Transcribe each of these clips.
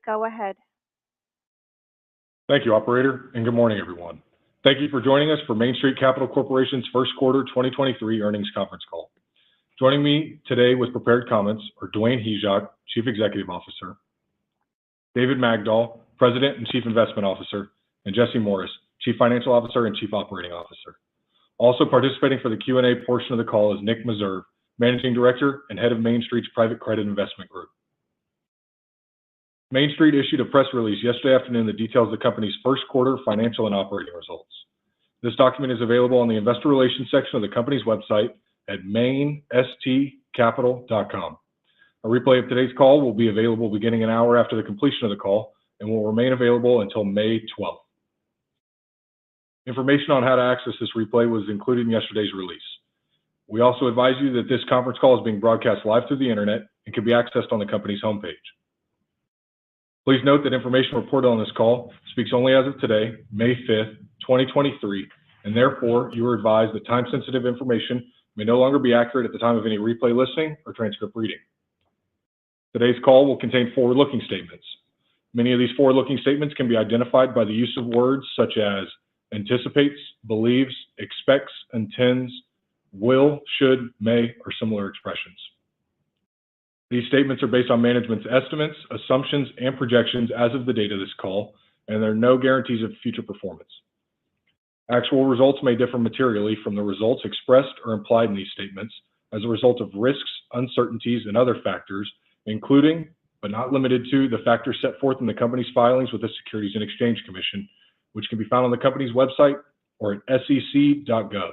go ahead. Thank you, operator, and good morning, everyone. Thank you for joining us for Main Street Capital Corporation's first quarter 2023 earnings conference call. Joining me today with prepared comments are Dwayne Hyzak, Chief Executive Officer, David Magdol, President and Chief Investment Officer, and Jesse Morris, Chief Financial Officer and Chief Operating Officer. Also participating for the Q&A portion of the call is Nick Meserve, Managing Director and Head of Main Street's Private Credit Investment Group. Main Street issued a press release yesterday afternoon that details the company's first quarter financial and operating results. This document is available on the Investor Relations section of the company's website at mainstcapital.com. A replay of today's call will be available beginning an hour after the completion of the call and will remain available until May 12th. Information on how to access this replay was included in yesterday's release. We also advise you that this conference call is being broadcast live through the internet and can be accessed on the company's homepage. Please note that information reported on this call speaks only as of today, May 5th, 2023, and therefore you are advised that time-sensitive information may no longer be accurate at the time of any replay listening or transcript reading. Today's call will contain forward-looking statements. Many of these forward-looking statements can be identified by the use of words such as anticipates, believes, expects, intends, will, should, may, or similar expressions. These statements are based on management's estimates, assumptions, and projections as of the date of this call, and there are no guarantees of future performance. Actual results may differ materially from the results expressed or implied in these statements as a result of risks, uncertainties, and other factors, including, but not limited to, the factors set forth in the company's filings with the Securities and Exchange Commission, which can be found on the company's website or at sec.gov.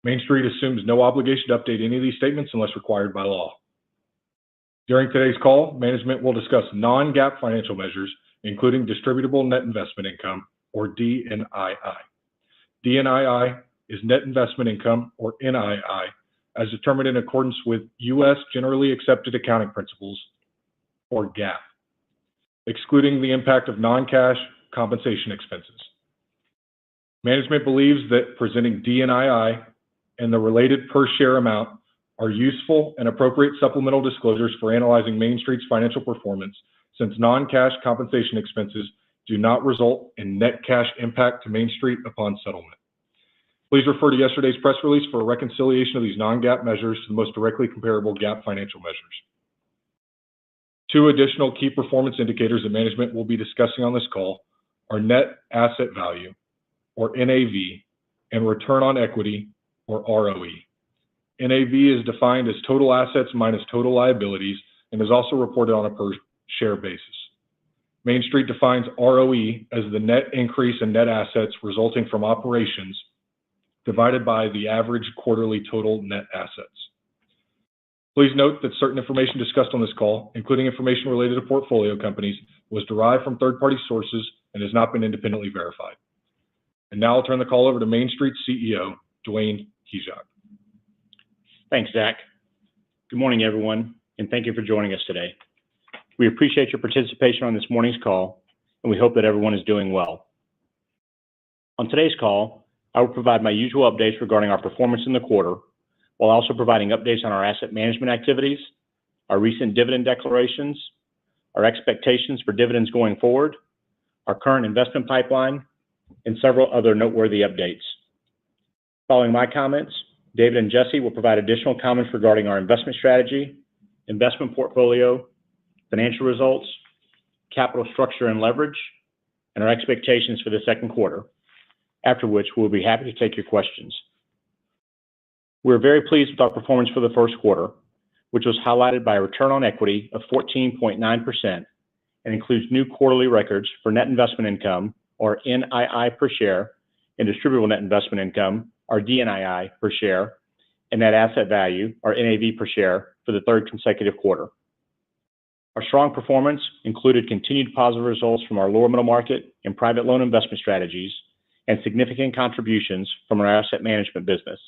Main Street assumes no obligation to update any of these statements unless required by law. During today's call, management will discuss non-GAAP financial measures, including distributable net investment income, or DNII. DNII is net investment income, or NII, as determined in accordance with U.S. generally accepted accounting principles, or GAAP, excluding the impact of non-cash compensation expenses. Management believes that presenting DNII and the related per share amount are useful and appropriate supplemental disclosures for analyzing Main Street's financial performance, since non-cash compensation expenses do not result in net cash impact to Main Street upon settlement. Please refer to yesterday's press release for a reconciliation of these non-GAAP measures to the most directly comparable GAAP financial measures. Two additional key performance indicators that management will be discussing on this call are net asset value, or NAV, and return on equity, or ROE. NAV is defined as total assets minus total liabilities and is also reported on a per share basis. Main Street defines ROE as the net increase in net assets resulting from operations divided by the average quarterly total net assets. Please note that certain information discussed on this call, including information related to portfolio companies, was derived from third-party sources and has not been independently verified. And now I'll turn the call over to Main Street's CEO, Dwayne Hyzak. Thanks, Zach. Good morning, everyone, and thank you for joining us today. We appreciate your participation on this morning's call, and we hope that everyone is doing well. On today's call, I will provide my usual updates regarding our performance in the quarter, while also providing updates on our asset management activities, our recent dividend declarations, our expectations for dividends going forward, our current investment pipeline, and several other noteworthy updates. Following my comments, David and Jesse will provide additional comments regarding our investment strategy, investment portfolio, financial results, capital structure and leverage, and our expectations for the second quarter, after which we'll be happy to take your questions. We're very pleased with our performance for the first quarter, which was highlighted by a return on equity of 14.9% and includes new quarterly records for net investment income, or NII per share, and distributable net investment income, or DNII per share, and net asset value, or NAV per share, for the third consecutive quarter. Our strong performance included continued positive results from our lower middle market and private loan investment strategies and significant contributions from our asset management business.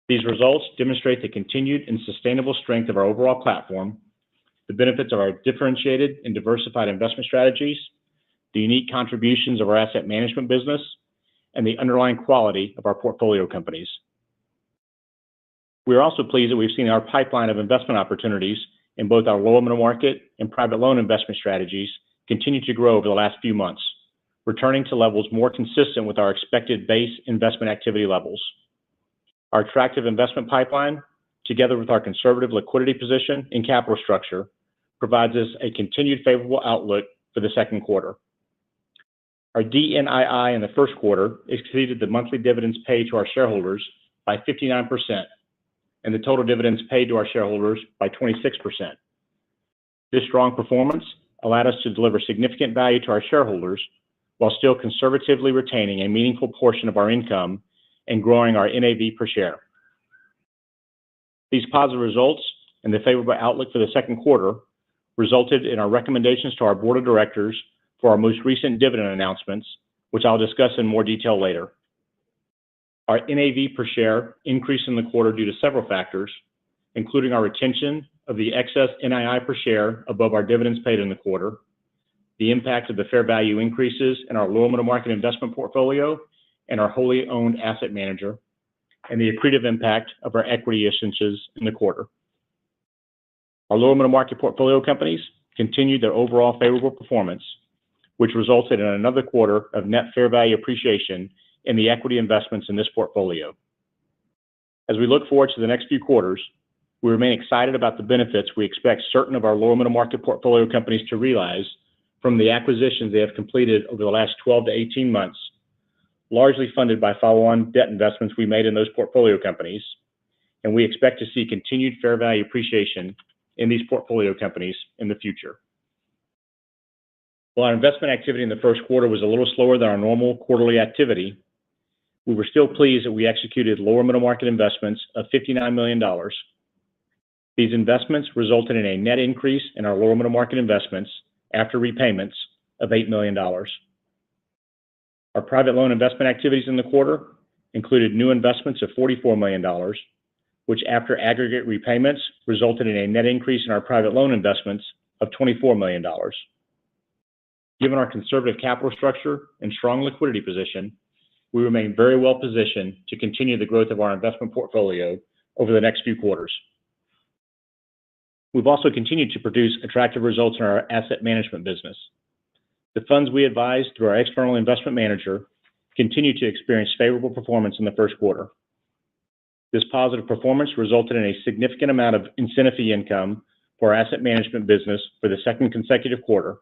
These results demonstrate the continued and sustainable strength of our overall platform, the benefits of our differentiated and diversified investment strategies, the unique contributions of our asset management business, and the underlying quality of our portfolio companies. We are also pleased that we've seen our pipeline of investment opportunities in both our lower middle market and private loan investment strategies continued to grow over the last few months, returning to levels more consistent with our expected base investment activity levels. Our attractive investment pipeline, together with our conservative liquidity position and capital structure, provides us a continued favorable outlook for the second quarter. Our DNII in the first quarter exceeded the monthly dividends paid to our shareholders by 59%, and the total dividends paid to our shareholders by 26%. This strong performance allowed us to deliver significant value to our shareholders while still conservatively retaining a meaningful portion of our income and growing our NAV per share. These positive results and the favorable outlook for the second quarter resulted in our recommendations to our board of directors for our most recent dividend announcements, which I'll discuss in more detail later. Our NAV per share increased in the quarter due to several factors, including our retention of the excess NII per share above our dividends paid in the quarter, the impact of the fair value increases in our lower middle market investment portfolio and our wholly owned asset manager, and the accretive impact of our equity issuances in the quarter. Our lower middle market portfolio companies continued their overall favorable performance, which resulted in another quarter of net fair value appreciation in the equity investments in this portfolio. As we look forward to the next few quarters, we remain excited about the benefits we expect certain of our lower middle market portfolio companies to realize from the acquisitions they have completed over the last 12 to 18 months, largely funded by follow-on debt investments we made in those portfolio companies, and we expect to see continued fair value appreciation in these portfolio companies in the future. While our investment activity in the first quarter was a little slower than our normal quarterly activity, we were still pleased that we executed lower middle market investments of $59 million. These investments resulted in a net increase in our lower middle market investments after repayments of $8 million. Our private loan investment activities in the quarter included new investments of $44 million, which after aggregate repayments resulted in a net increase in our private loan investments of $24 million. Given our conservative capital structure and strong liquidity position, we remain very well positioned to continue the growth of our investment portfolio over the next few quarters. We've also continued to produce attractive results in our asset management business. The funds we advise through our external investment manager continue to experience favorable performance in the first quarter. This positive performance resulted in a significant amount of incentive fee income for our asset management business for the second consecutive quarter,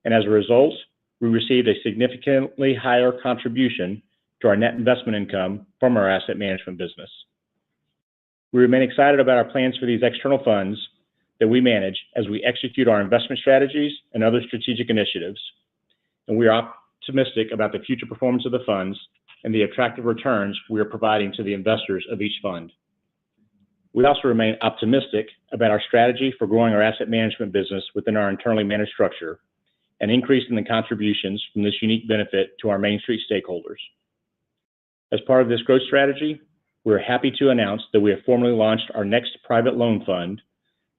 and as a result, we received a significantly higher contribution to our net investment income from our asset management business. We remain excited about our plans for these external funds that we manage as we execute our investment strategies and other strategic initiatives, and we are optimistic about the future performance of the funds and the attractive returns we are providing to the investors of each fund. We also remain optimistic about our strategy for growing our asset management business within our internally managed structure and increasing the contributions from this unique benefit to our Main Street stakeholders. As part of this growth strategy, we're happy to announce that we have formally launched our next private loan fund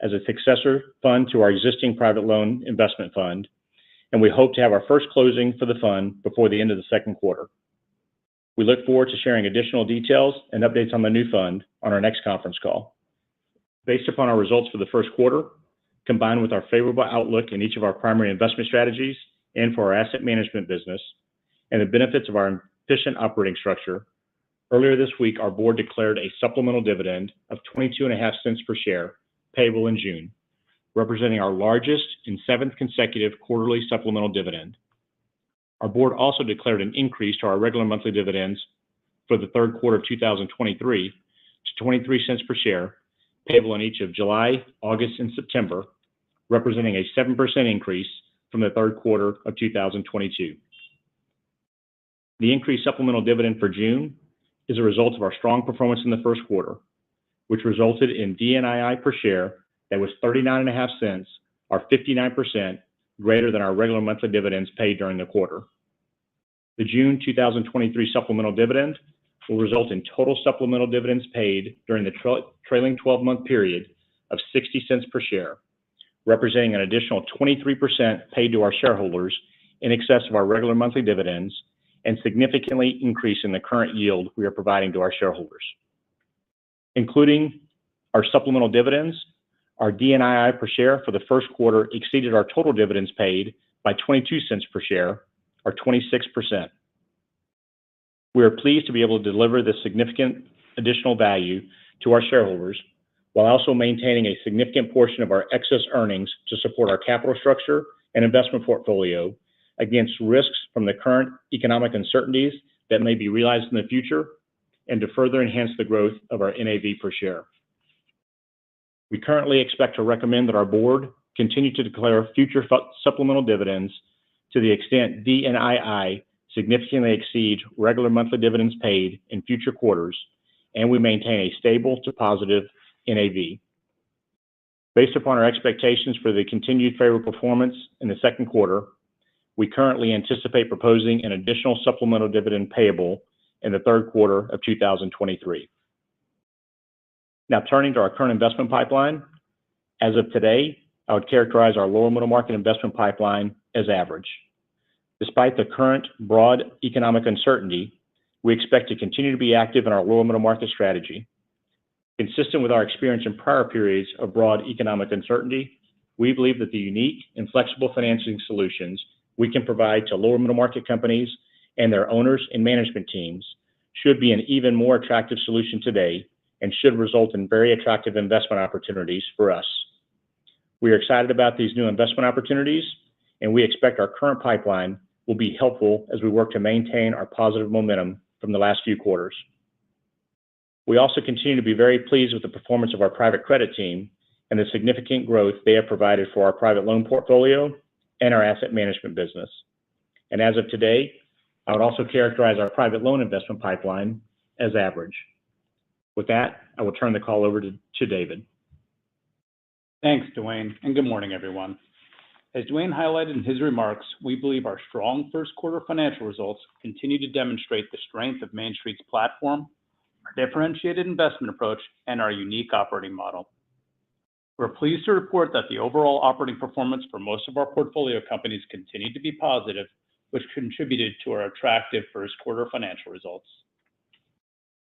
as a successor fund to our existing private loan investment fund, and we hope to have our first closing for the fund before the end of the second quarter. We look forward to sharing additional details and updates on the new fund on our next conference call. Based upon our results for the first quarter, combined with our favorable outlook in each of our primary investment strategies and for our asset management business, and the benefits of our efficient operating structure, earlier this week our board declared a supplemental dividend of 22.5 cents per share payable in June, representing our largest and seventh consecutive quarterly supplemental dividend. Our board also declared an increase to our regular monthly dividends for the third quarter of 2023 to 23 cents per share, payable in each of July, August, and September, representing a 7% increase from the third quarter of 2022. The increased supplemental dividend for June is a result of our strong performance in the first quarter, which resulted in DNII per share that was 39.5 cents, or 59% greater than our regular monthly dividends paid during the quarter. The June 2023 supplemental dividend will result in total supplemental dividends paid during the trailing 12-month period of 60 cents per share, representing an additional 23% paid to our shareholders in excess of our regular monthly dividends and significantly increasing the current yield we are providing to our shareholders. Including our supplemental dividends, Our DNII per share for the first quarter exceeded our total dividends paid by 22 cents per share, or 26%. We are pleased to be able to deliver this significant additional value to our shareholders while also maintaining a significant portion of our excess earnings to support our capital structure and investment portfolio against risks from the current economic uncertainties that may be realized in the future and to further enhance the growth of our NAV per share. We currently expect to recommend that our board continue to declare future supplemental dividends to the extent DNII significantly exceeds regular monthly dividends paid in future quarters, and we maintain a stable to positive NAV. Based upon our expectations for the continued favorable performance in the second quarter, we currently anticipate proposing an additional supplemental dividend payable in the third quarter of 2023. Now, turning to our current investment pipeline. As of today, I would characterize our lower middle market investment pipeline as average. Despite the current broad economic uncertainty, we expect to continue to be active in our lower middle market strategy. Consistent with our experience in prior periods of broad economic uncertainty, we believe that the unique and flexible financing solutions we can provide to lower middle market companies and their owners and management teams should be an even more attractive solution today and should result in very attractive investment opportunities for us. We are excited about these new investment opportunities, and we expect our current pipeline will be helpful as we work to maintain our positive momentum from the last few quarters. We also continue to be very pleased with the performance of our private credit team and the significant growth they have provided for our private loan portfolio and our asset management business. And as of today, I would also characterize our private loan investment pipeline as average. With that, I will turn the call over to David. Thanks, Dwayne, and good morning, everyone. As Dwayne highlighted in his remarks, we believe our strong first quarter financial results continue to demonstrate the strength of Main Street's platform, our differentiated investment approach, and our unique operating model. We're pleased to report that the overall operating performance for most of our portfolio companies continued to be positive, which contributed to our attractive first quarter financial results.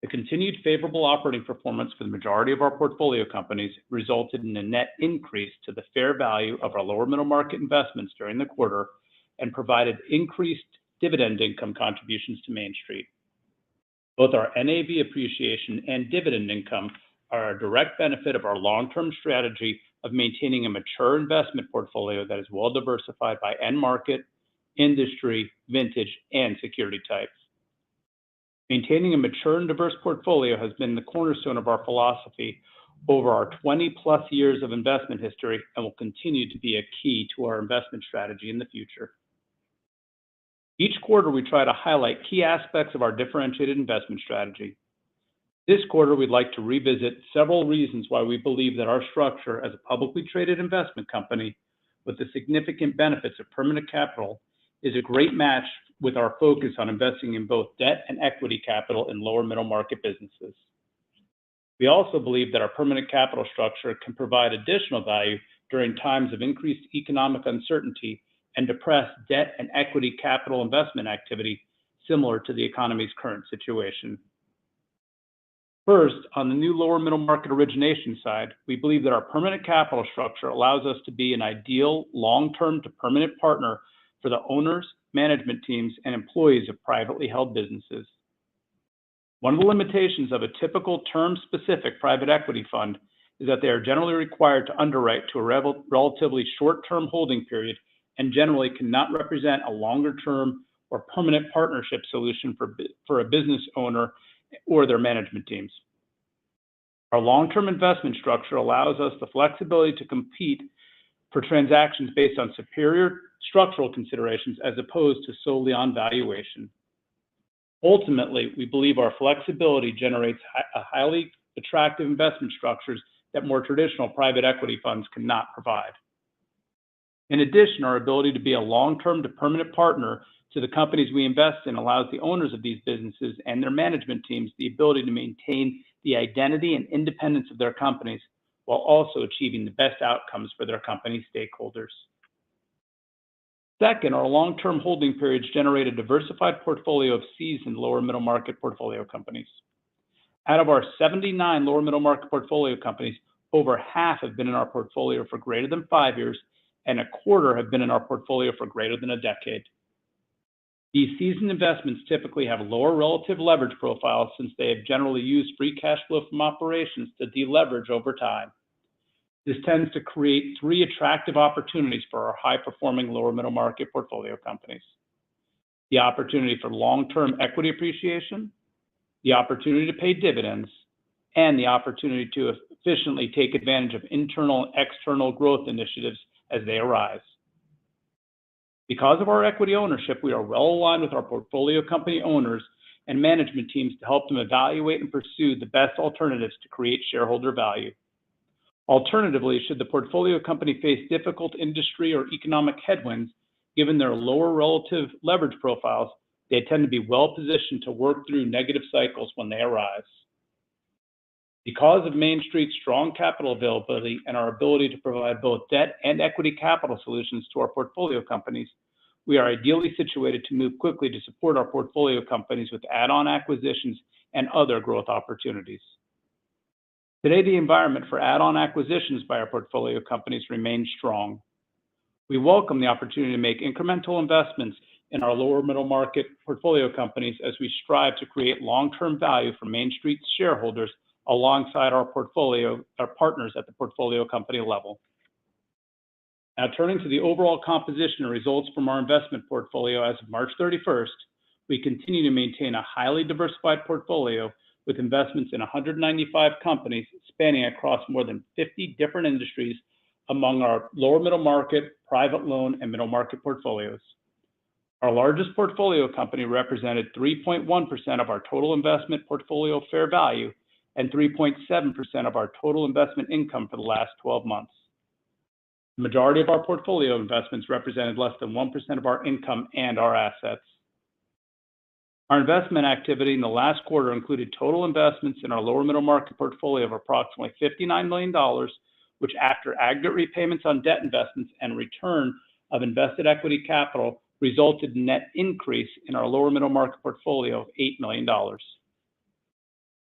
The continued favorable operating performance for the majority of our portfolio companies resulted in a net increase to the fair value of our lower middle market investments during the quarter and provided increased dividend income contributions to Main Street. Both our NAV appreciation and dividend income are a direct benefit of our long-term strategy of maintaining a mature investment portfolio that is well diversified by end market, industry, vintage, and security types. Maintaining a mature and diverse portfolio has been the cornerstone of our philosophy over our 20-plus years of investment history and will continue to be a key to our investment strategy in the future. Each quarter, we try to highlight key aspects of our differentiated investment strategy. This quarter, we'd like to revisit several reasons why we believe that our structure as a publicly traded investment company with the significant benefits of permanent capital is a great match with our focus on investing in both debt and equity capital in lower middle market businesses. We also believe that our permanent capital structure can provide additional value during times of increased economic uncertainty and depressed debt and equity capital investment activity similar to the economy's current situation. First, on the new lower middle market origination side, we believe that our permanent capital structure allows us to be an ideal long-term to permanent partner for the owners, management teams, and employees of privately held businesses. One of the limitations of a typical term-specific private equity fund is that they are generally required to underwrite to a relatively short-term holding period and generally cannot represent a longer-term or permanent partnership solution for a business owner or their management teams. Our long-term investment structure allows us the flexibility to compete for transactions based on superior structural considerations as opposed to solely on valuation. Ultimately, we believe our flexibility generates a highly attractive investment structures that more traditional private equity funds cannot provide. In addition, our ability to be a long-term to permanent partner to the companies we invest in allows the owners of these businesses and their management teams the ability to maintain the identity and independence of their companies while also achieving the best outcomes for their company stakeholders. Second, our long-term holding periods generate a diversified portfolio of seasoned lower middle market portfolio companies. Out of our 79 lower middle market portfolio companies, over half have been in our portfolio for greater than 5 years, and a quarter have been in our portfolio for greater than a decade. These seasoned investments typically have lower relative leverage profiles since they have generally used free cash flow from operations to deleverage over time. This tends to create three attractive opportunities for our high-performing lower middle market portfolio companies: the opportunity for long-term equity appreciation, the opportunity to pay dividends, and the opportunity to efficiently take advantage of internal and external growth initiatives as they arise. Because of our equity ownership, we are well aligned with our portfolio company owners and management teams to help them evaluate and pursue the best alternatives to create shareholder value. Alternatively, should the portfolio company face difficult industry or economic headwinds, given their lower relative leverage profiles, they tend to be well positioned to work through negative cycles when they arise. Because of Main Street's strong capital availability and our ability to provide both debt and equity capital solutions to our portfolio companies, we are ideally situated to move quickly to support our portfolio companies with add-on acquisitions and other growth opportunities. Today, the environment for add-on acquisitions by our portfolio companies remains strong. We welcome the opportunity to make incremental investments in our lower middle market portfolio companies as we strive to create long-term value for Main Street's shareholders alongside our partners at the portfolio company level. Now, turning to the overall composition and results from our investment portfolio as of March 31st, we continue to maintain a highly diversified portfolio with investments in 195 companies spanning across more than 50 different industries among our lower middle market, private loan, and middle market portfolios. Our largest portfolio company represented 3.1% of our total investment portfolio fair value and 3.7% of our total investment income for the last 12 months. The majority of our portfolio investments represented less than 1% of our income and our assets. Our investment activity in the last quarter included total investments in our lower middle market portfolio of approximately $59 million, which, after aggregate repayments on debt investments and return of invested equity capital, resulted in net increase in our lower middle market portfolio of $8 million.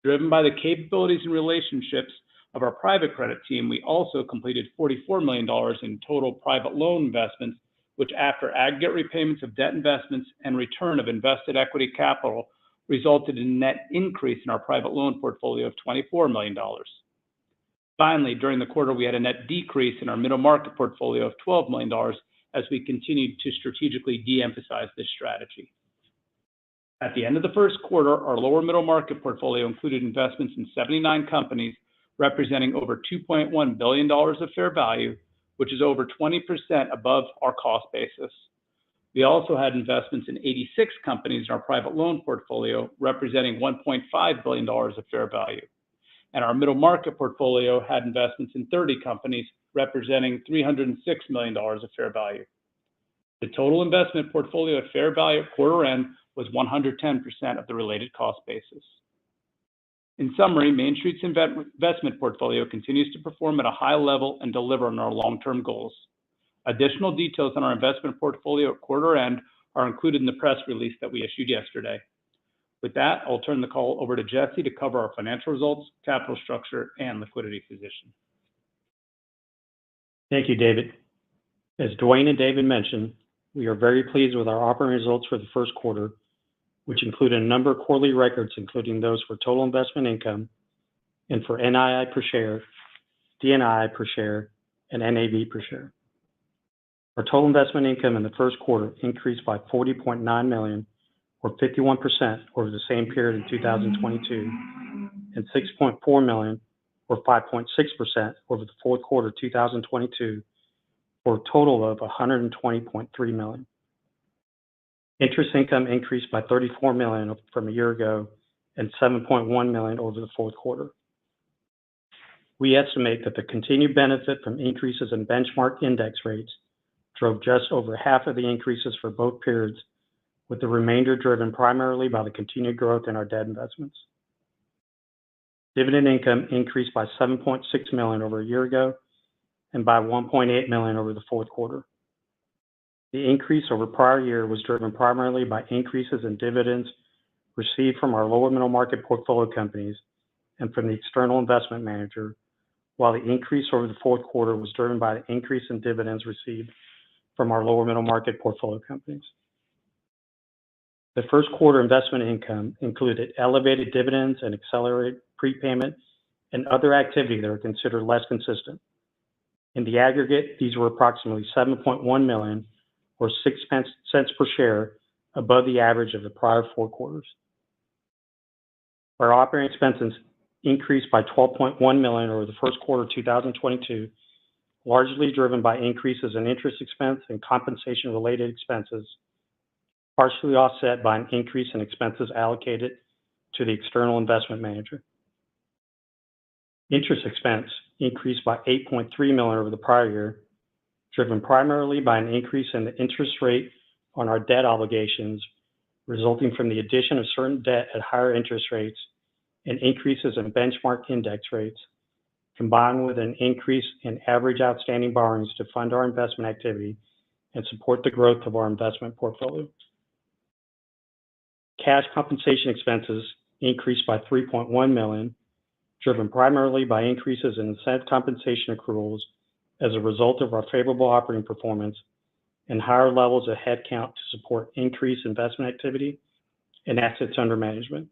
Driven by the capabilities and relationships of our private credit team, we also completed $44 million in total private loan investments, which, after aggregate repayments of debt investments and return of invested equity capital, resulted in a net increase in our private loan portfolio of $24 million. Finally, during the quarter, we had a net decrease in our middle market portfolio of $12 million as we continued to strategically de-emphasize this strategy. At the end of the first quarter, our lower middle market portfolio included investments in 79 companies, representing over $2.1 billion of fair value, which is over 20% above our cost basis. We also had investments in 86 companies in our private loan portfolio, representing $1.5 billion of fair value. And our middle market portfolio had investments in 30 companies, representing $306 million of fair value. The total investment portfolio at fair value at quarter end was 110% of the related cost basis. In summary, Main Street's investment portfolio continues to perform at a high level and deliver on our long-term goals. Additional details on our investment portfolio at quarter end are included in the press release that we issued yesterday. With that, I'll turn the call over to Jesse to cover our financial results, capital structure, and liquidity position. Thank you, David. As Dwayne and David mentioned, we are very pleased with our operating results for the first quarter, which include a number of quarterly records, including those for total investment income and for NII per share, DNII per share, and NAV per share. Our total investment income in the first quarter increased by $40.9 million, or 51% over the same period in 2022, and $6.4 million, or 5.6% over the fourth quarter of 2022, for a total of $120.3 million. Interest income increased by $34 million from a year ago and $7.1 million over the fourth quarter. We estimate that the continued benefit from increases in benchmark index rates drove just over half of the increases for both periods, with the remainder driven primarily by the continued growth in our debt investments. Dividend income increased by $7.6 million over a year ago and by $1.8 million over the fourth quarter. The increase over prior year was driven primarily by increases in dividends received from our lower middle market portfolio companies and from the external investment manager, while the increase over the fourth quarter was driven by the increase in dividends received from our lower middle market portfolio companies. The first quarter investment income included elevated dividends and accelerated prepayment and other activity that are considered less consistent. In the aggregate, these were approximately $7.1 million or 6 cents per share above the average of the prior 4 quarters. Our operating expenses increased by $12.1 million over the first quarter of 2022, largely driven by increases in interest expense and compensation-related expenses, partially offset by an increase in expenses allocated to the external investment manager. Interest expense increased by $8.3 million over the prior year, driven primarily by an increase in the interest rate on our debt obligations, resulting from the addition of certain debt at higher interest rates and increases in benchmark index rates, combined with an increase in average outstanding borrowings to fund our investment activity and support the growth of our investment portfolio. Cash compensation expenses increased by $3.1 million, driven primarily by increases in incentive compensation accruals as a result of our favorable operating performance and higher levels of headcount to support increased investment activity and assets under management.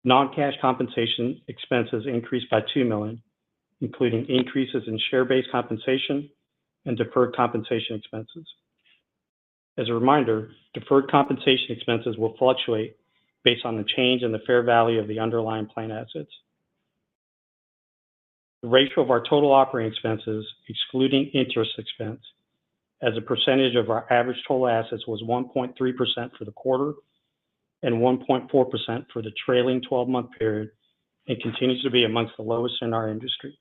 Non-cash compensation expenses increased by $2 million, including increases in share-based compensation and deferred compensation expenses. As a reminder, deferred compensation expenses will fluctuate based on the change in the fair value of the underlying plan assets. The ratio of our total operating expenses, excluding interest expense, as a percentage of our average total assets was 1.3% for the quarter and 1.4% for the trailing 12-month period, and continues to be amongst the lowest in our industry.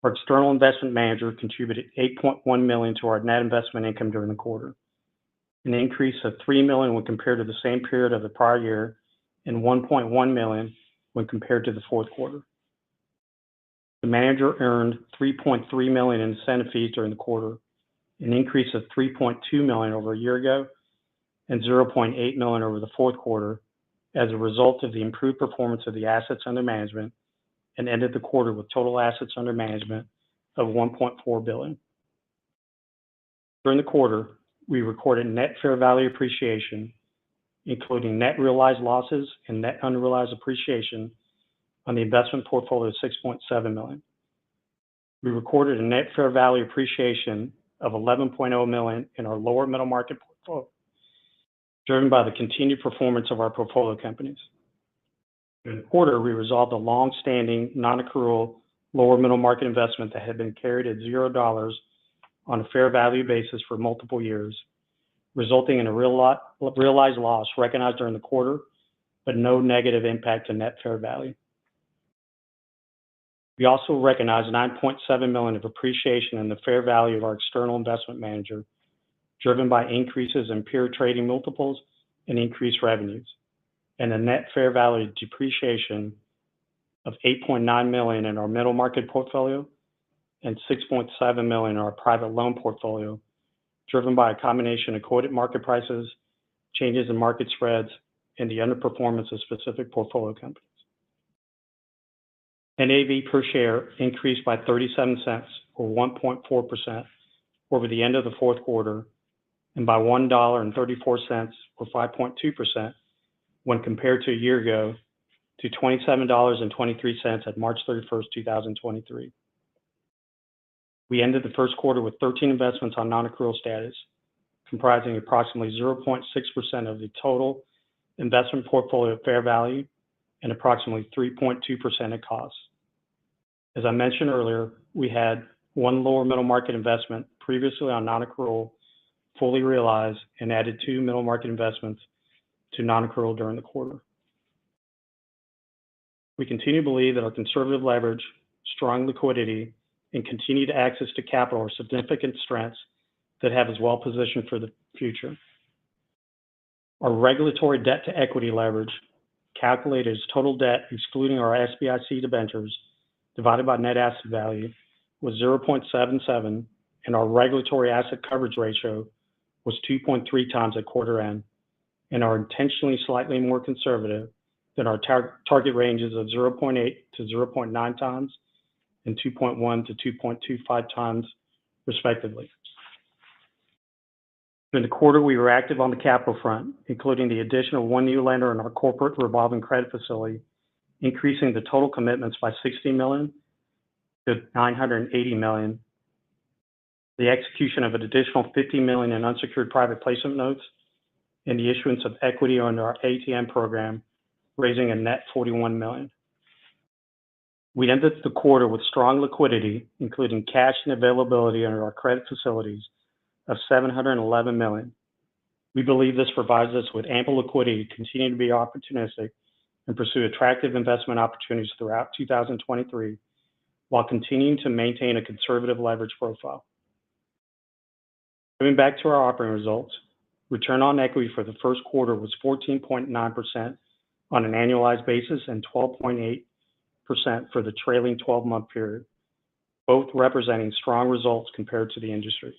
Our external investment manager contributed $8.1 million to our net investment income during the quarter, an increase of $3 million when compared to the same period of the prior year, and $1.1 million when compared to the fourth quarter. The manager earned $3.3 million in incentive fees during the quarter, an increase of $3.2 million over a year ago, and $0.8 million over the fourth quarter as a result of the improved performance of the assets under management, and ended the quarter with total assets under management of $1.4 billion. During the quarter, we recorded net fair value appreciation, including net realized losses and net unrealized appreciation on the investment portfolio of $6.7 million. We recorded a net fair value appreciation of $11.0 million in our lower middle market portfolio, driven by the continued performance of our portfolio companies. During the quarter, we resolved a long-standing non-accrual lower middle market investment that had been carried at $0 on a fair value basis for multiple years, resulting in a realized loss recognized during the quarter, but no negative impact to net fair value. We also recognized $9.7 million of appreciation in the fair value of our external investment manager, driven by increases in peer trading multiples and increased revenues, and a net fair value depreciation of $8.9 million in our middle market portfolio and $6.7 million in our private loan portfolio, driven by a combination of quoted market prices, changes in market spreads, and the underperformance of specific portfolio companies. NAV per share increased by 37 cents, or 1.4%, over the end of the fourth quarter, and by $1.34, or 5.2%, when compared to a year ago, to $27.23 at March 31st, 2023. We ended the first quarter with 13 investments on non-accrual status, comprising approximately 0.6% of the total investment portfolio fair value and approximately 3.2% at cost. As I mentioned earlier, we had one lower middle market investment previously on non-accrual fully realized and added 2 middle market investments to non-accrual during the quarter. We continue to believe that our conservative leverage, strong liquidity, and continued access to capital are significant strengths that have us well positioned for the future. Our regulatory debt to equity leverage, calculated as total debt excluding our SBIC debentures divided by net asset value, was 0.77, and our regulatory asset coverage ratio was 2.3 times at quarter end, and are intentionally slightly more conservative than our target ranges of 0.8 to 0.9 times and 2.1 to 2.25 times, respectively. During the quarter, we were active on the capital front, including the addition of one new lender in our corporate revolving credit facility, increasing the total commitments by $60 million to $980 million, the execution of an additional $50 million in unsecured private placement notes, and the issuance of equity under our ATM program, raising a net $41 million. We ended the quarter with strong liquidity, including cash and availability under our credit facilities of $711 million. We believe this provides us with ample liquidity to continue to be opportunistic and pursue attractive investment opportunities throughout 2023, while continuing to maintain a conservative leverage profile. Coming back to our operating results, return on equity for the first quarter was 14.9% on an annualized basis and 12.8% for the trailing 12-month period, both representing strong results compared to the industry.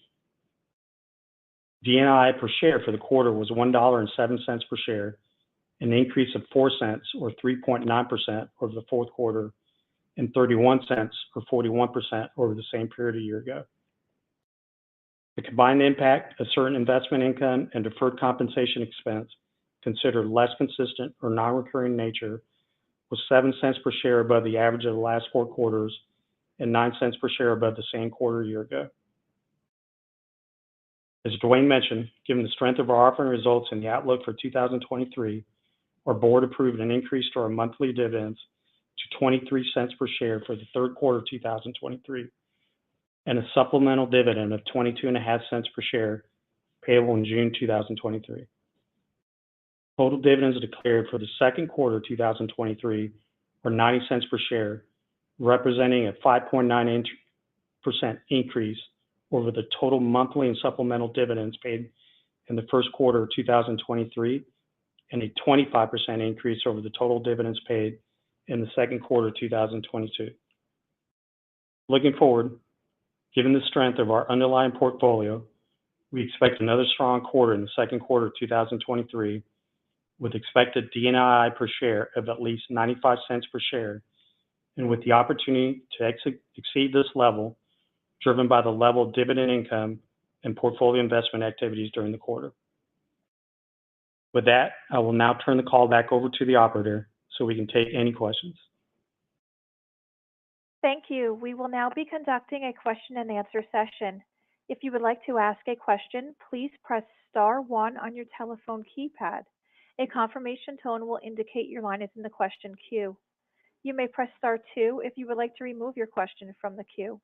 DNII per share for the quarter was $1.07 per share, an increase of 4 cents or 3.9% over the fourth quarter, and 31 cents or 41% over the same period a year ago. The combined impact of certain investment income and deferred compensation expense considered less consistent or non-recurring nature was 7 cents per share above the average of the last 4 quarters and 9 cents per share above the same quarter a year ago. As Dwayne mentioned, given the strength of our operating results and the outlook for 2023, our board approved an increase to our monthly dividends to 23 cents per share for the third quarter of 2023, and a supplemental dividend of 22.5 cents per share payable in June 2023. Total dividends declared for the second quarter of 2023 were 90 cents per share, representing a 5.9% increase over the total monthly and supplemental dividends paid in the first quarter of 2023, and a 25% increase over the total dividends paid in the second quarter of 2022. Looking forward, given the strength of our underlying portfolio, we expect another strong quarter in the second quarter of 2023, with expected DNII per share of at least 95 cents per share, and with the opportunity to exceed this level, driven by the level of dividend income and portfolio investment activities during the quarter. With that, I will now turn the call back over to the operator so we can take any questions. Thank you. We will now be conducting a question and answer session. If you would like to ask a question, please press star 1 on your telephone keypad. A confirmation tone will indicate your line is in the question queue. You may press star 2 if you would like to remove your question from the queue.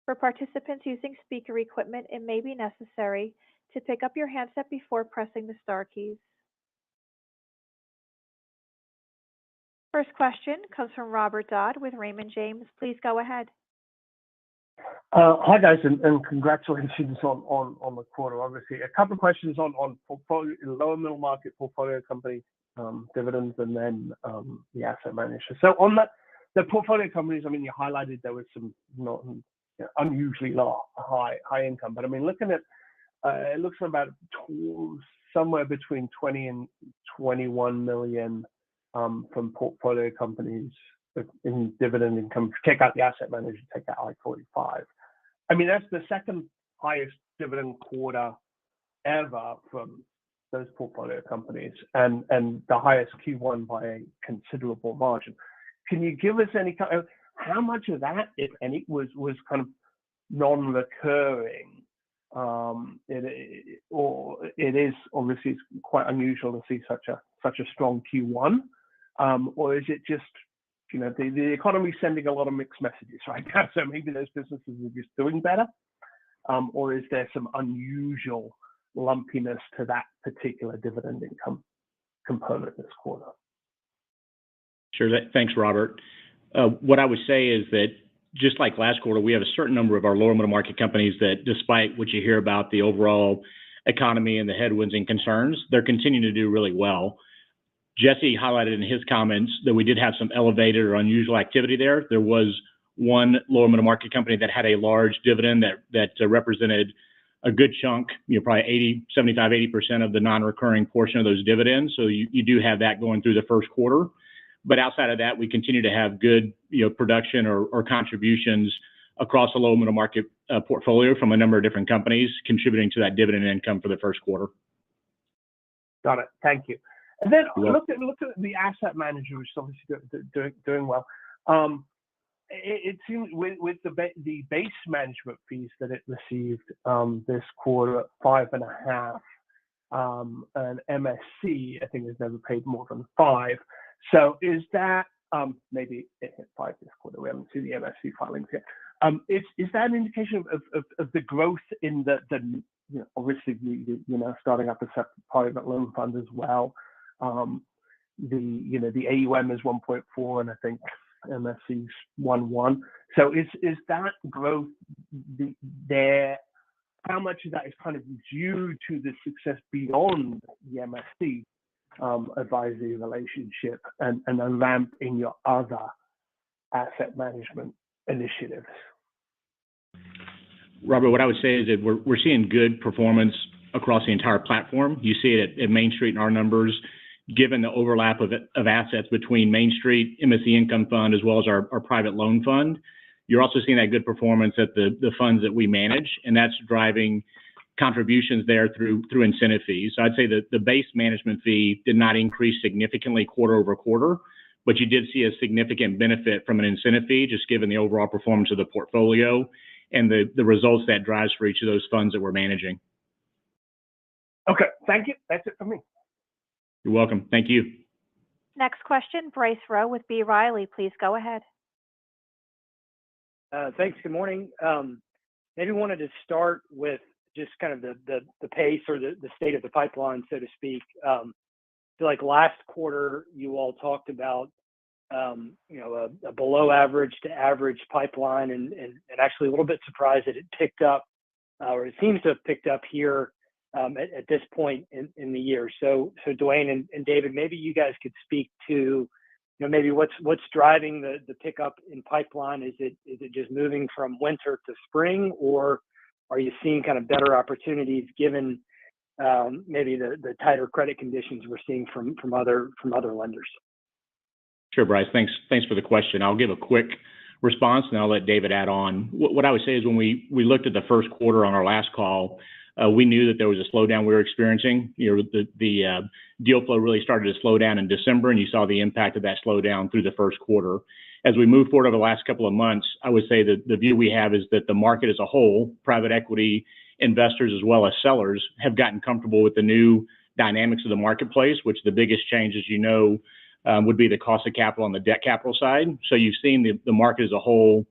For participants using speaker equipment, it may be necessary to pick up your handset before pressing the star keys. First question comes from Robert Dodd with Raymond James. Please go ahead. Hi guys, and congratulations on the quarter. Obviously, a couple of questions on portfolio, lower middle market portfolio company dividends, and then the asset manager. So on the portfolio companies, I mean, you highlighted there was some not unusually low, high income, but I mean, looking at it looks about somewhere between 20 and 21 million from portfolio companies in dividend income. Take out the asset manager, take out like 45. I mean, that's the second highest dividend quarter ever from those portfolio companies, and the highest Q1 by a considerable margin. Can you give us any kind of how much of that, if any, was kind of non-recurring? Or it is obviously it's quite unusual to see such a strong Q1, or is it just the economy's sending a lot of mixed messages right now, so maybe those businesses are just doing better, or is there some unusual lumpiness to that particular dividend income component this quarter? Sure. Thanks, Robert. What I would say is that just like last quarter, we have a certain number of our lower middle market companies that, despite what you hear about the overall economy and the headwinds and concerns, they're continuing to do really well. Jesse highlighted in his comments that we did have some elevated or unusual activity there. There was one lower middle market company that had a large dividend that represented a good chunk, probably 80% of the non-recurring portion of those dividends. So you do have that going through the first quarter. But outside of that, we continue to have good, production or contributions across the low middle market portfolio from a number of different companies contributing to that dividend income for the first quarter. Got it. Thank you. And then You're look at the asset manager, which is obviously doing well. It seems with the base management fees that it received this quarter at 5.5, and MSC I think has never paid more than 5. So is that maybe it hit 5 this quarter? We haven't seen the MSC filings yet. Is that an indication of the growth in the obviously starting up a separate private loan fund as well? The AUM is 1.4, and I think MSC's 1.1. So is that growth there? How much of that is kind of due to the success beyond the MSC advisory relationship and a ramp in your other asset management initiatives? Robert, what I would say is that we're seeing good performance across the entire platform. You see it at Main Street in our numbers, given the overlap of assets between Main Street, MSC Income Fund, as well as our private loan fund. You're also seeing that good performance at the funds that we manage, and that's driving contributions there through incentive fees. So I'd say that the base management fee did not increase significantly quarter over quarter, but you did see a significant benefit from an incentive fee, just given the overall performance of the portfolio and the results that drives for each of those funds that we're managing. Okay, thank you. That's it for me. You're welcome. Thank you. Next question, Bryce Rowe with B. Riley. Please go ahead. Thanks. Good morning. Maybe wanted to start with just kind of the pace or the state of the pipeline, so to speak. I feel like last quarter you all talked about a below average to average pipeline, and actually a little bit surprised that it picked up, or it seems to have picked up here at this point in the year. So Dwayne and David, maybe you guys could speak to maybe what's driving the pickup in pipeline. Is it just moving from winter to spring, or are you seeing kind of better opportunities given maybe the tighter credit conditions we're seeing from other lenders? Sure, Bryce. Thanks for the question. I'll give a quick response, and I'll let David add on. What I would say is when we looked at the first quarter on our last call, we knew that there was a slowdown we were experiencing. The deal flow really started to slow down in December, and you saw the impact of that slowdown through the first quarter. As we move forward over the last couple of months, I would say that the view we have is that the market as a whole, private equity investors as well as sellers, have gotten comfortable with the new dynamics of the marketplace, which the biggest change, as you know, would be the cost of capital on the debt capital side. So you've seen the market as a whole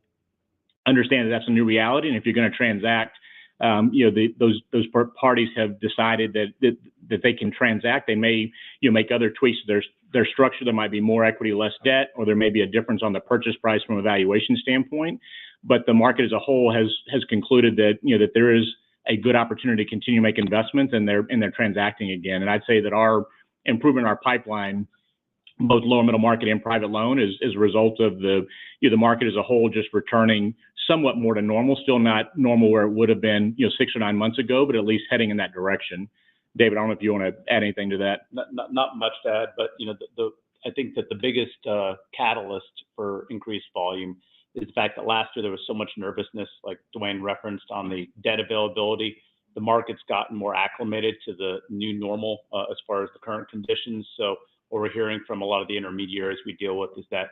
understand that that's a new reality, and if you're going to transact, those parties have decided that they can transact. They may make other tweaks to their structure. There might be more equity, less debt, or there may be a difference on the purchase price from a valuation standpoint. But the market as a whole has concluded that that there is a good opportunity to continue to make investments, and they're transacting again. And I'd say that our improvement in our pipeline, both lower middle market and private loan, is a result of the market as a whole just returning somewhat more to normal. Still not normal where it would have been 6 or 9 months ago, but at least heading in that direction. David, I don't know if you want to add anything to that. Not much to add, but I think that the biggest catalyst for increased volume is the fact that last year there was so much nervousness, like Dwayne referenced, on the debt availability. The market's gotten more acclimated to the new normal as far as the current conditions. So what we're hearing from a lot of the intermediaries we deal with is that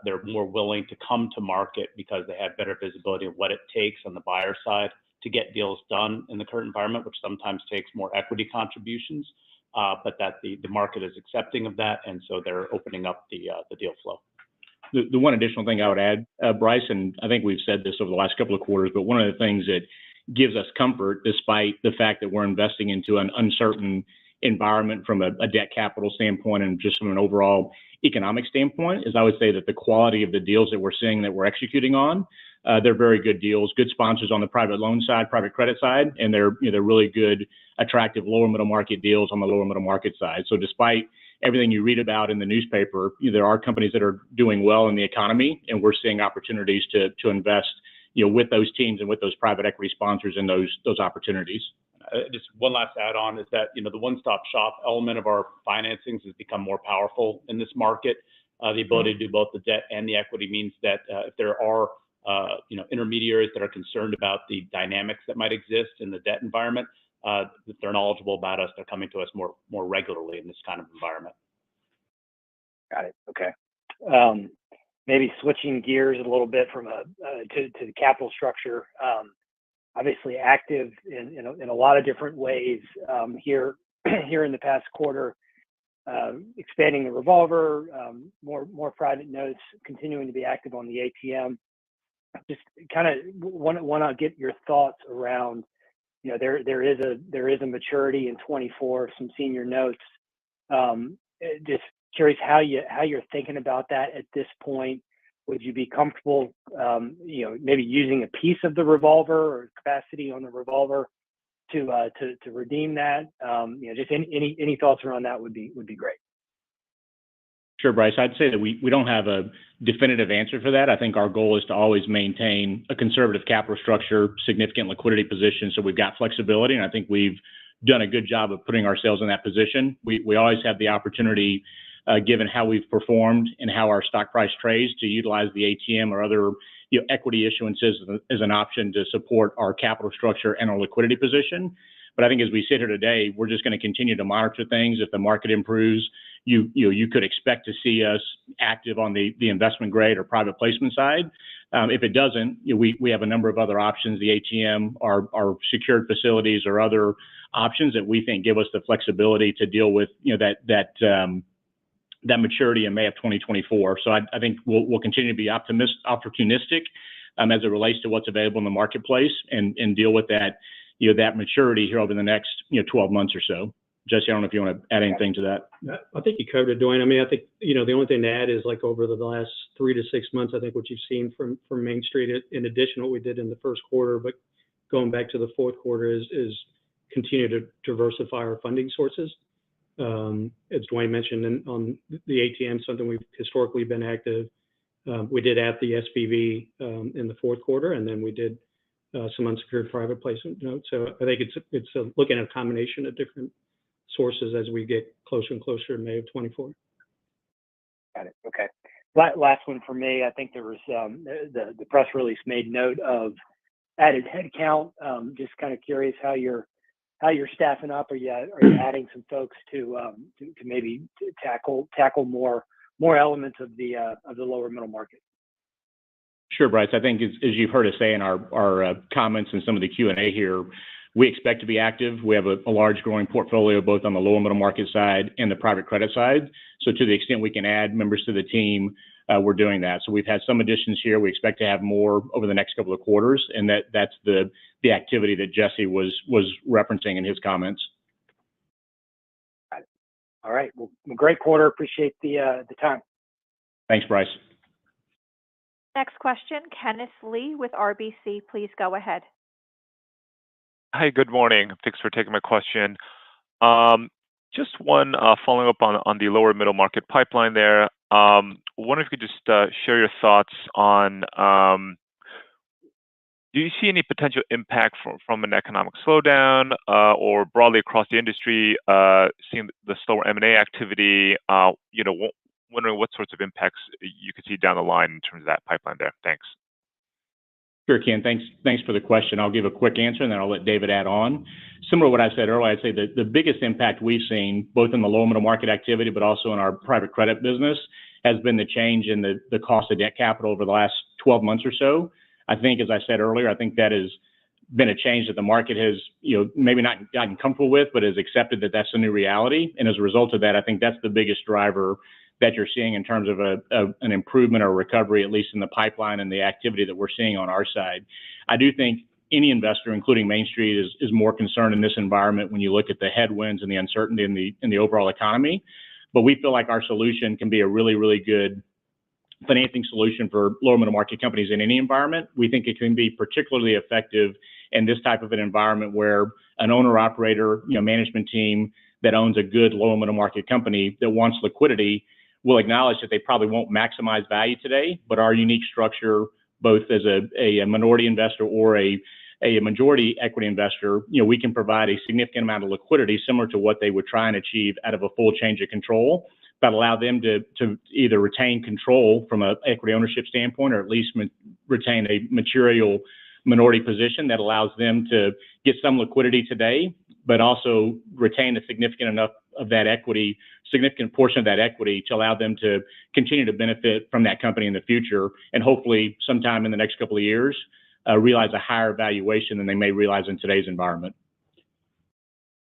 they're more willing to come to market because they have better visibility of what it takes on the buyer side to get deals done in the current environment, which sometimes takes more equity contributions, but that the market is accepting of that, and so they're opening up the deal flow. The one additional thing I would add, Bryce, and I think we've said this over the last couple of quarters, but one of the things that gives us comfort, despite the fact that we're investing into an uncertain environment from a debt capital standpoint and just from an overall economic standpoint, is I would say that the quality of the deals that we're seeing that we're executing on, they're very good deals, good sponsors on the private loan side, private credit side, and they're really good, attractive lower middle market deals on the lower middle market side. So despite everything you read about in the newspaper, there are companies that are doing well in the economy, and we're seeing opportunities to invest with those teams and with those private equity sponsors and those opportunities. Just one last add-on is that, the one-stop shop element of our financings has become more powerful in this market. The ability to do both the debt and the equity means that if there are, intermediaries that are concerned about the dynamics that might exist in the debt environment, that they're knowledgeable about us, they're coming to us more regularly in this kind of environment. Got it. Okay. Maybe switching gears a little bit from to the capital structure. Obviously active in a lot of different ways here in the past quarter, expanding the revolver, more private notes, continuing to be active on the ATM. Just kind of want to get your thoughts around, there is a maturity in 24, some senior notes. Just curious how you're thinking about that at this point. Would you be comfortable, maybe using a piece of the revolver or capacity on the revolver to redeem that? Just any thoughts around that would be great. Sure, Bryce. I'd say that we don't have a definitive answer for that. I think our goal is to always maintain a conservative capital structure, significant liquidity position, so we've got flexibility, and I think we've done a good job of putting ourselves in that position. We always have the opportunity, given how we've performed and how our stock price trades, to utilize the ATM or other equity issuances as an option to support our capital structure and our liquidity position. But I think as we sit here today, we're just going to continue to monitor things. If the market improves, you could expect to see us active on the investment grade or private placement side. If it doesn't, we have a number of other options, the ATM, our secured facilities, or other options that we think give us the flexibility to deal with that maturity in May of 2024. So I think we'll continue to be opportunistic as it relates to what's available in the marketplace and deal with that that maturity here over the next 12 months or so. Jesse, I don't know if you want to add anything to that. I think you covered it, Dwayne. I mean, I think, the only thing to add is, like, over the last 3 to 6 months, I think what you've seen from Main Street, in addition to what we did in the first quarter, but going back to the fourth quarter, is continue to diversify our funding sources. As Dwayne mentioned, on the ATM, something we've historically been active. We did add the SPV in the fourth quarter, and then we did some unsecured private placement notes. So I think it's looking at a combination of different sources as we get closer and closer to May of 24. Got it. Okay. Last one for me. I think there was the press release made note of added headcount. Just kind of curious how you're staffing up. Are you adding some folks to maybe tackle more elements of the lower middle market? Sure, Bryce. I think as you've heard us say in our comments and some of the Q&A here, we expect to be active. We have a large growing portfolio both on the lower middle market side and the private credit side. So to the extent we can add members to the team, we're doing that. So we've had some additions here. We expect to have more over the next couple of quarters, and that's the activity that Jesse was referencing in his comments. Got it. All right. Well, great quarter. Appreciate the time. Thanks, Bryce. Next question, Kenneth Lee with RBC. Please go ahead. Hi, good morning. Thanks for taking my question. Just one following up on the lower middle market pipeline there. Wonder if you could just share your thoughts on, do you see any potential impact from an economic slowdown or broadly across the industry, seeing the slower M&A activity? Wondering what sorts of impacts you could see down the line in terms of that pipeline there. Thanks. Sure, Ken. Thanks for the question. I'll give a quick answer, and then I'll let David add on. Similar to what I said earlier, I'd say that the biggest impact we've seen, both in the lower middle market activity, but also in our private credit business, has been the change in the cost of debt capital over the last 12 months or so. I think, as I said earlier, I think that has been a change that the market has, maybe not gotten comfortable with, but has accepted that that's the new reality. And as a result of that, I think that's the biggest driver that you're seeing in terms of an improvement or recovery, at least in the pipeline and the activity that we're seeing on our side. I do think any investor, including Main Street, is more concerned in this environment when you look at the headwinds and the uncertainty in the overall economy. But we feel like our solution can be a really, really good financing solution for lower middle market companies in any environment. We think it can be particularly effective in this type of an environment where an owner operator, management team that owns a good lower middle market company that wants liquidity will acknowledge that they probably won't maximize value today, but our unique structure, both as a minority investor or a majority equity investor, we can provide a significant amount of liquidity similar to what they would try and achieve out of a full change of control, but allow them to either retain control from an equity ownership standpoint, or at least retain a material minority position that allows them to get some liquidity today, but also retain a significant portion of that equity to allow them to continue to benefit from that company in the future, and hopefully sometime in the next couple of years, realize a higher valuation than they may realize in today's environment.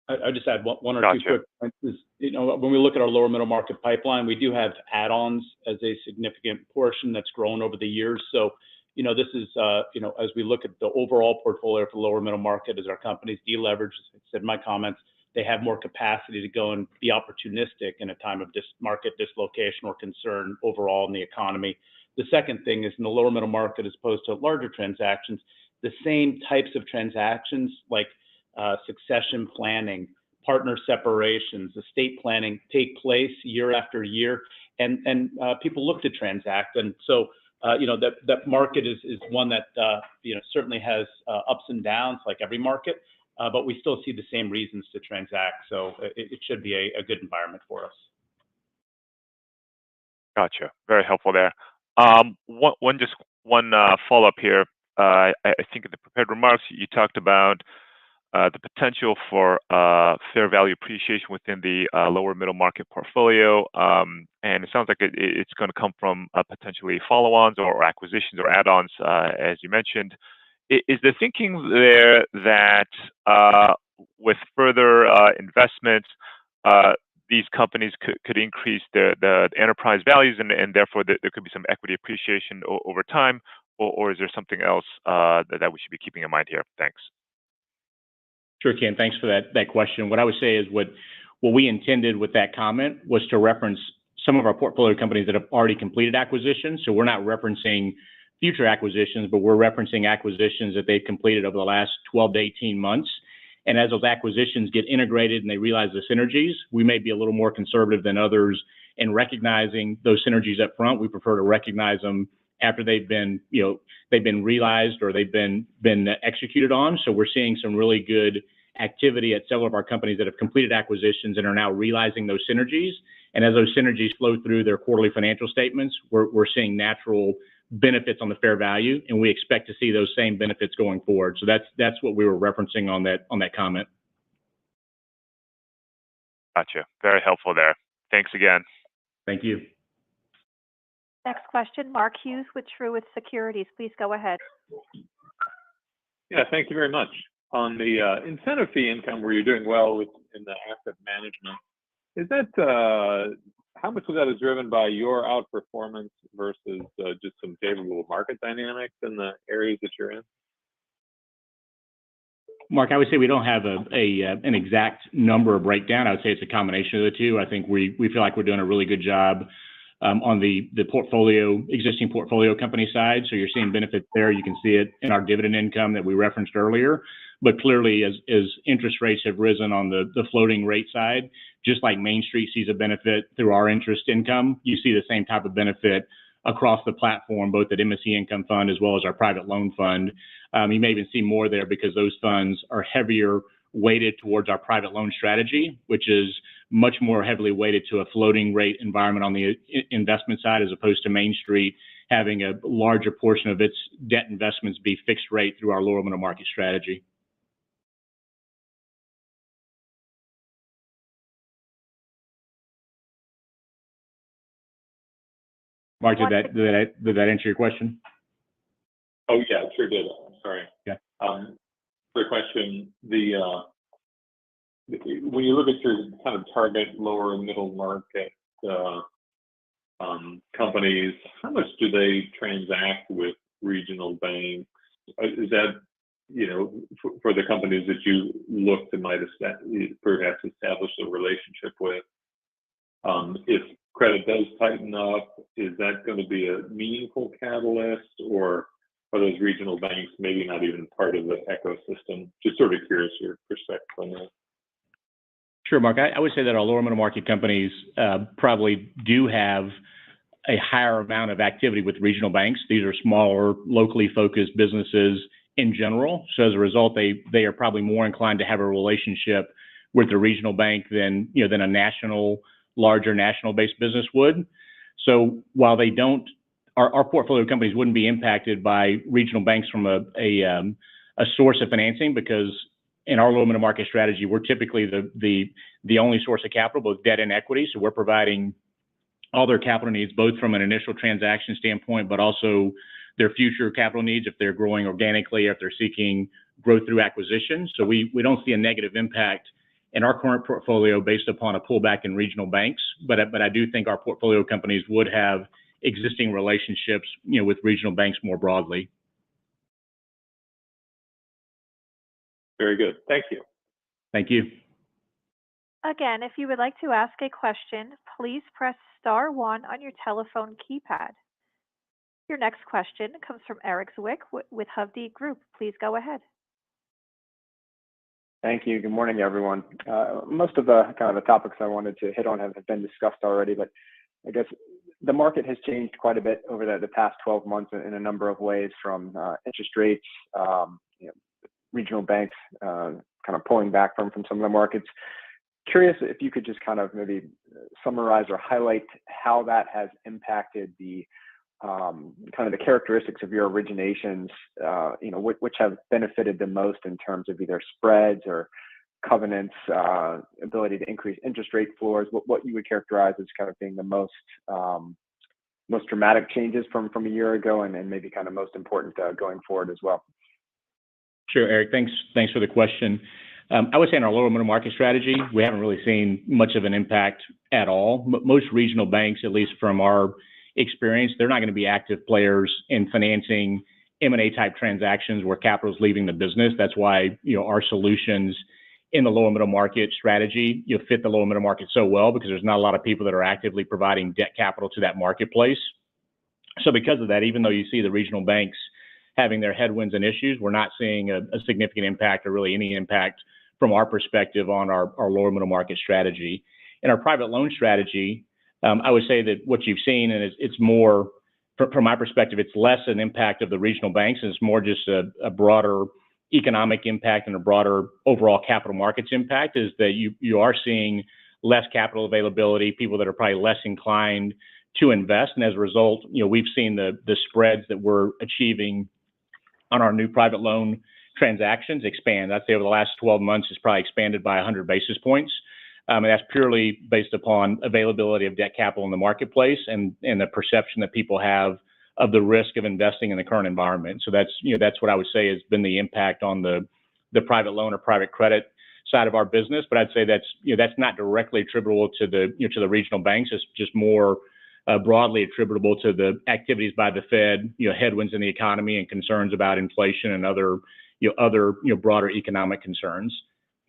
I just add one or Gotcha. two quick points. When we look at our lower middle market pipeline, we do have add-ons as a significant portion that's grown over the years. So, this is, as we look at the overall portfolio for lower middle market, as our companies deleverage, as I said in my comments, they have more capacity to go and be opportunistic in a time of market dislocation or concern overall in the economy. The second thing is, in the lower middle market, as opposed to larger transactions, the same types of transactions like succession planning, partner separations, estate planning take place year after year, and people look to transact. And so, that market is one that, certainly has ups and downs like every market, but we still see the same reasons to transact. So it should be a good environment for us. Gotcha. Very helpful there. One follow-up here. I think in the prepared remarks, you talked about the potential for fair value appreciation within the lower middle market portfolio. And it sounds like it's going to come from potentially follow-ons or acquisitions or add-ons, as you mentioned. Is the thinking there that with further investments, these companies could increase the enterprise values, and therefore there could be some equity appreciation over time, or is there something else that we should be keeping in mind here? Thanks. Sure, Ken. Thanks for that question. What I would say is what we intended with that comment was to reference some of our portfolio companies that have already completed acquisitions. So we're not referencing future acquisitions, but we're referencing acquisitions that they've completed over the last 12 to 18 months. And as those acquisitions get integrated and they realize the synergies, we may be a little more conservative than others in recognizing those synergies up front. We prefer to recognize them after they've been realized or they've been executed on. So we're seeing some really good activity at several of our companies that have completed acquisitions and are now realizing those synergies. And as those synergies flow through their quarterly financial statements, we're seeing natural benefits on the fair value, and we expect to see those same benefits going forward. So that's what we were referencing on that comment. Gotcha. Very helpful there. Thanks again. Thank you. Next question, Mark Hughes with Truist Securities. Please go ahead. Yeah, thank you very much. On the incentive fee income, where you're doing well in the asset management, is that how much of that is driven by your outperformance versus just some favorable market dynamics in the areas that you're in? Mark, I would say we don't have an exact number or breakdown. I would say it's a combination of the two. I think we feel like we're doing a really good job on the existing portfolio company side. So you're seeing benefits there. You can see it in our dividend income that we referenced earlier. But clearly, as interest rates have risen on the floating rate side, just like Main Street sees a benefit through our interest income, you see the same type of benefit across the platform, both at MSC Income Fund as well as our private loan fund. You may even see more there because those funds are heavier weighted towards our private loan strategy, which is much more heavily weighted to a floating rate environment on the investment side, as opposed to Main Street having a larger portion of its debt investments be fixed rate through our lower middle market strategy. Mark, did that answer your question? Oh yeah, it sure did. I'm sorry. Yeah. For a question, when you look at your kind of target lower middle market companies, how much do they transact with regional banks? Is that, for the companies that you look to might perhaps establish a relationship with, if credit does tighten up, is that going to be a meaningful catalyst, or are those regional banks maybe not even part of the ecosystem? Just sort of curious your perspective on that. Sure, Mark. I would say that our lower middle market companies probably do have a higher amount of activity with regional banks. These are smaller, locally focused businesses in general. So as a result, they are probably more inclined to have a relationship with the regional bank than a larger national-based business would. So while they don't, our portfolio companies wouldn't be impacted by regional banks from a source of financing, because in our low middle market strategy, we're typically the only source of capital, both debt and equity. So we're providing all their capital needs, both from an initial transaction standpoint, but also their future capital needs if they're growing organically, if they're seeking growth through acquisition. So we don't see a negative impact in our current portfolio based upon a pullback in regional banks. But I do think our portfolio companies would have existing relationships, with regional banks more broadly. Very good. Thank you. Thank you. Again, if you would like to ask a question, please press star one on your telephone keypad. Your next question comes from Erik Zwick with Hovde Group. Please go ahead. Thank you. Good morning, everyone. Most of the topics I wanted to hit on have been discussed already, but I guess the market has changed quite a bit over the past 12 months in a number of ways, from interest rates, regional banks pulling back from some of the markets. Curious if you could just maybe summarize or highlight how that has impacted the the characteristics of your originations, which have benefited the most in terms of either spreads or covenants, ability to increase interest rate floors, what you would characterize as being the most dramatic changes from a year ago, and maybe most important going forward as well. Sure, Eric. Thanks for the question. I would say in our lower middle market strategy, we haven't really seen much of an impact at all. Most regional banks, at least from our experience, they're not going to be active players in financing M&A type transactions where capital is leaving the business. That's why our solutions in the lower middle market strategy fit the lower middle market so well, because there's not a lot of people that are actively providing debt capital to that marketplace. So because of that, even though you see the regional banks having their headwinds and issues, we're not seeing a significant impact, or really any impact from our perspective on our lower middle market strategy. In our private loan strategy, I would say that what you've seen, and it's more, from my perspective, it's less an impact of the regional banks, and it's more just a broader economic impact and a broader overall capital markets impact, is that you are seeing less capital availability, people that are probably less inclined to invest. And as a result, we've seen the spreads that we're achieving on our new private loan transactions expand. I'd say over the last 12 months, it's probably expanded by 100 basis points. And that's purely based upon availability of debt capital in the marketplace and the perception that people have of the risk of investing in the current environment. So that's what I would say has been the impact on the private loan or private credit side of our business. But I'd say that's not directly attributable to the regional banks. It's just more broadly attributable to the activities by the Fed, headwinds in the economy and concerns about inflation and other broader economic concerns.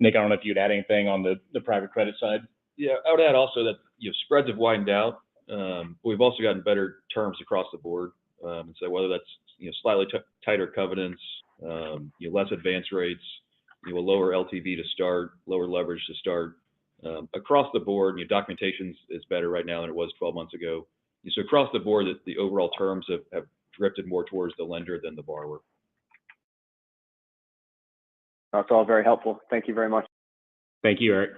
Nick, I don't know if you'd add anything on the private credit side. Yeah, I would add also that spreads have widened out. We've also gotten better terms across the board. And so whether that's slightly tighter covenants, less advance rates, lower LTV to start, lower leverage to start. Across the board, documentation is better right now than it was 12 months ago. So across the board, the overall terms have drifted more towards the lender than the borrower. That's all very helpful. Thank you very much. Thank you, Eric.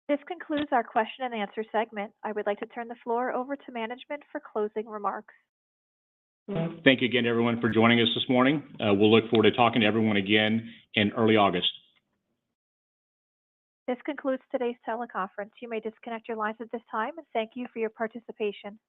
This concludes our question and answer segment. I would like to turn the floor over to management for closing remarks. Thank you again, everyone, for joining us this morning. We'll look forward to talking to everyone again in early August. This concludes today's teleconference. You may disconnect your lines at this time, and thank you for your participation.